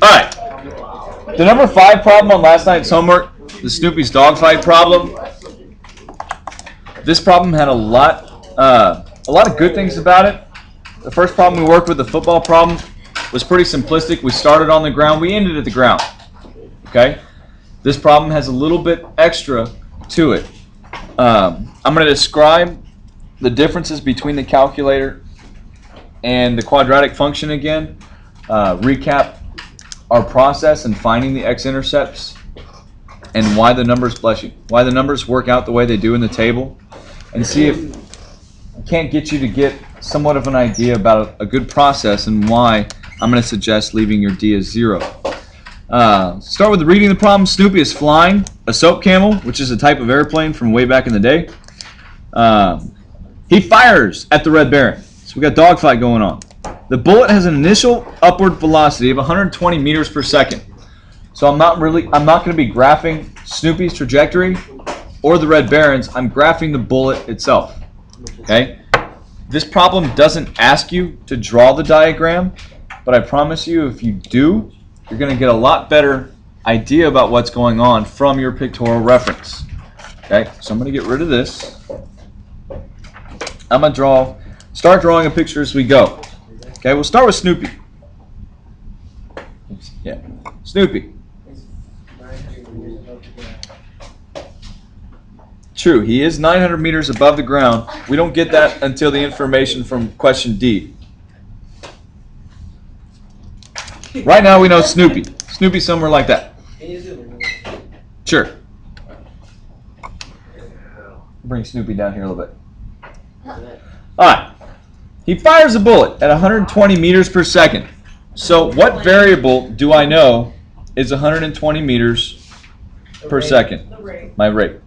Alright. The number 5 problem on last night's homework, the Snoopy's Dogfight problem. This problem had a lot of good things about it. The first problem we worked with, the football problem, was pretty simplistic. We started on the ground, we ended at the ground. Okay? This problem has a little bit extra to it. I'm going to describe the differences between the calculator and the quadratic function again. Recap our process in finding the x-intercepts and why the numbers, why the numbers work out the way they do in the table, and see if I can't get you to get somewhat of an idea about a good process and why I'm going to suggest leaving your D as 0. Start with reading the problem. Snoopy is flying a soap camel, which is a type of airplane from way back in the day. He fires at the Red Baron. So we got dogfight going on. The bullet has an initial upward velocity of 120 meters per second. So I'm not going to be graphing Snoopy's trajectory or the Red Baron's. I'm graphing the bullet itself. Okay? This problem doesn't ask you to draw the diagram, but I promise you if you do, you're going to get a lot better idea about what's going on from your pictorial reference. Okay? So I'm going to get rid of this. I'm going to start drawing a picture as we go. Okay, we'll start with Snoopy. Yeah, Snoopy. True, he is 900 meters above the ground. We don't get that until the information from question D. Right now we know Snoopy. Snoopy's somewhere like that. Sure. Bring Snoopy down here a little bit. Alright. He fires a bullet at 120 meters per second. So what variable do I know is 120 meters per second? My rate.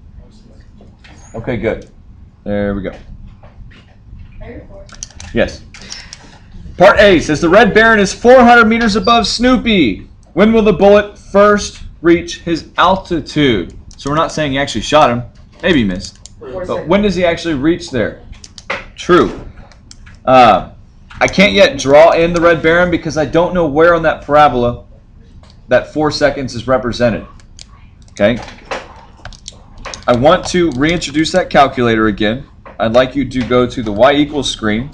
Okay, good. There we go. Yes. Part A says the Red Baron is 400 meters above Snoopy. When will the bullet first reach his altitude? So we're not saying he actually shot him. Maybe he missed. But when does he actually reach there? True. I can't yet draw in the Red Baron because I don't know where on that parabola that 4 seconds is represented. Okay? I want to reintroduce that calculator again. I'd like you to go to the y equals screen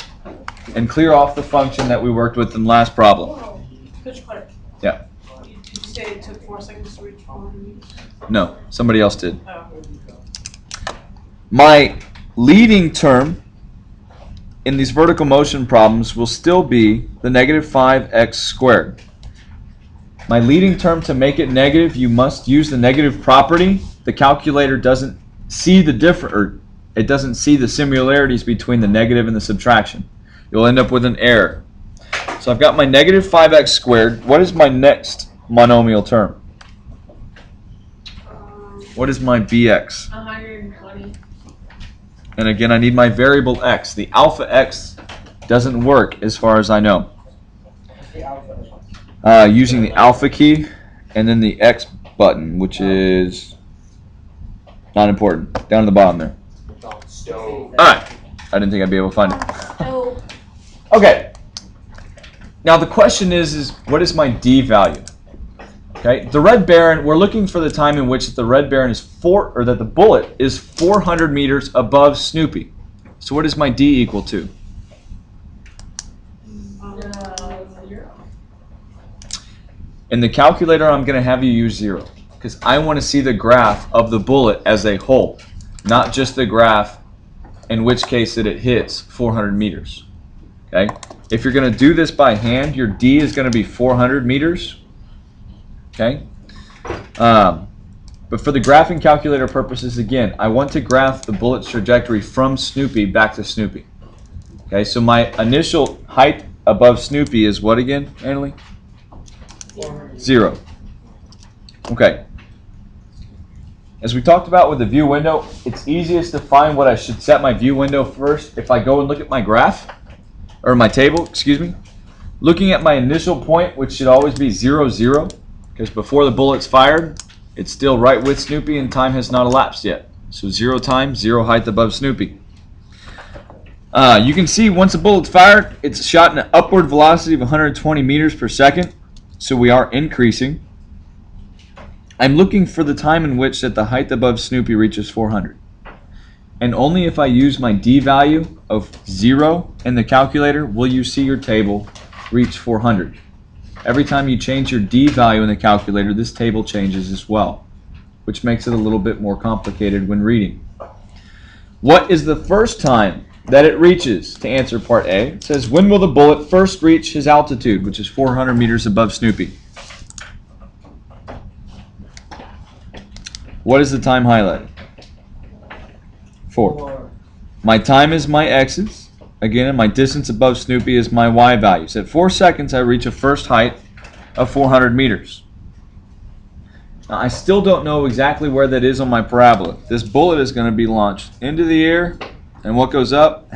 and clear off the function that we worked with in the last problem. Yeah. Did you say it took 4 seconds to reach 400 meters? No, somebody else did. Oh. My leading term in these vertical motion problems will still be the negative 5x squared. My leading term, to make it negative, you must use the negative property. The calculator doesn't see it doesn't see the similarities between the negative and the subtraction. You'll end up with an error. So I've got my negative 5x squared. What is my next monomial term? What is my bx? 120. And again, I need my variable x. The alpha x doesn't work as far as I know. Using the alpha key and then the x button, which is not important. Down at the bottom there. Alright. I didn't think I'd be able to find it. Okay. Now the question is what is my D value? Okay. The Red Baron, we're looking for the time in which the Red Baron is that the bullet is 400 meters above Snoopy. So what is my D equal to? 0. In the calculator, I'm going to have you use 0 because I want to see the graph of the bullet as a whole, not just the graph in which case that it hits 400 meters. Okay? If you're going to do this by hand, your D is going to be 400 meters. Okay? But for the graphing calculator purposes, again, I want to graph the bullet's trajectory from Snoopy back to Snoopy. Okay, so my initial height above Snoopy is what again, Annalie? 0. Okay. As we talked about with the view window, it's easiest to find what I should set my view window first if I go and look at my graph, or my table, excuse me. Looking at my initial point, which should always be 0, 0, because before the bullet's fired, it's still right with Snoopy and time has not elapsed yet. So 0 time, 0 height above Snoopy. You can see once a bullet's fired, it's shot in an upward velocity of 120 meters per second. So we are increasing. I'm looking for the time in which that the height above Snoopy reaches 400. And only if I use my D value of 0 in the calculator will you see your table reach 400. Every time you change your D value in the calculator, this table changes as well, which makes it a little bit more complicated when reading. What is the first time that it reaches? To answer part A, it says, when will the bullet first reach his altitude, which is 400 meters above Snoopy? What is the time highlighted? 4. My time is my x's. Again, and my distance above Snoopy is my y values. At 4 seconds, I reach a first height of 400 meters. Now, I still don't know exactly where that is on my parabola. This bullet is going to be launched into the air, and what goes up